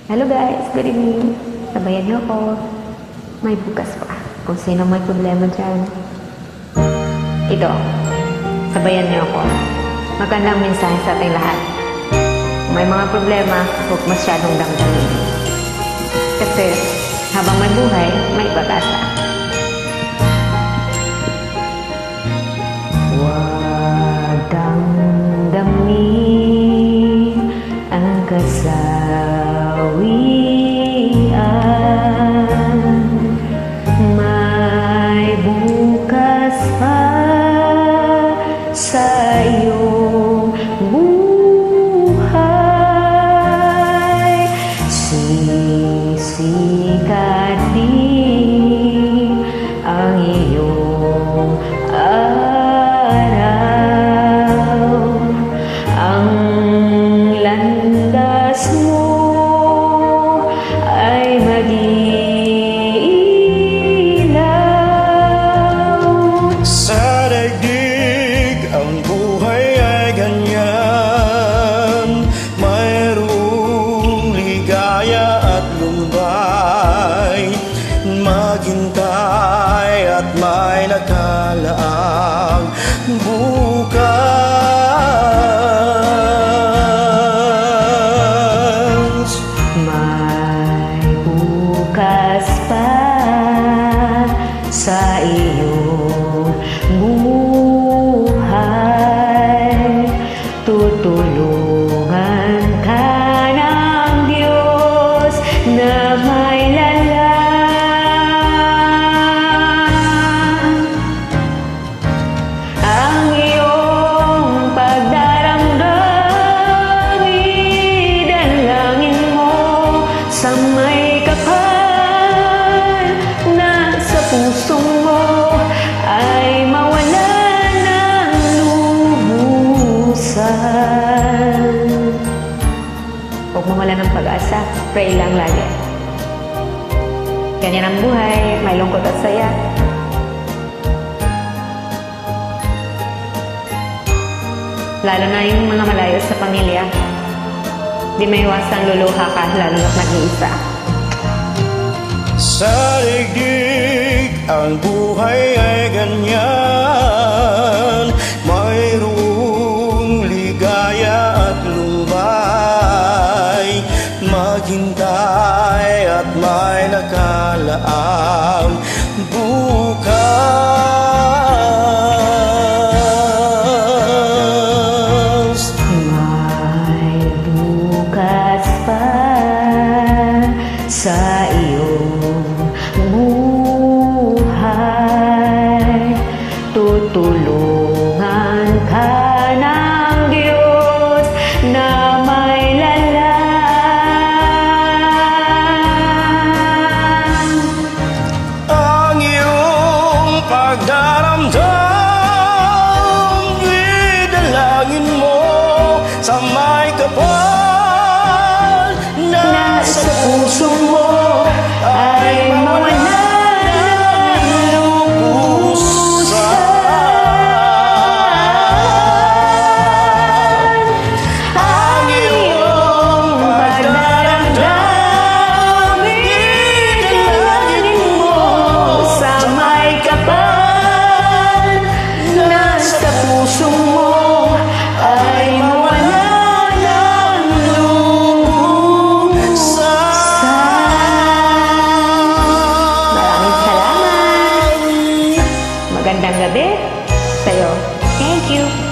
Hello guys, good evening. Sabayan niyo ako. May bukas pa. Kung sino may problema dyan. Ito, sabayan niyo ako. Magandang mensahe sa ating lahat. Kung may mga problema, huwag masyadong damdamin. Kasi habang may buhay, may pag-asa. Huwag damdamin ang kasawian. May bukas pa sa iyong buhay. Sisikat din ang iyong araw. Ang landas mo ay mag-iilaw. Sa daigdig ang buhay ay ganyan, mayroong ligaya at lumbay, maghintay at may nakalaang bukas. May bukas pa sa iyong buhay. Tutulungan ka ng Diyos na may lalang. Ang iyong pagdaramdam, idalangin mo sa may kapal na sa puso mo ay mawalan ng lubusan. Huwag mawala ng pag-asa, pray lang lagi. Ganyan ang buhay, may lungkot at saya. Lalo na yung mga malayo sa pamilya. Di may iwasang luluha ka, lalo na't nag-iisa. Sa daigdig ang buhay ay ganyan, mayroong ligaya at lumbay, maghintay at may nakalaang bukas. May bukas pa sa iyong buhay. Tutulungan ka ng Diyos na may lalang. Ang iyong pagdaramdam, idalangin mo sa may kapal na sa puso mo ay mawala ng lubusan. Ang iyong pagdaramdam, idalangin mo sa may kapal na sa puso mo ay mawala ng lubusan. Maraming salamat. Magandang gabi sa'yo. Thank you.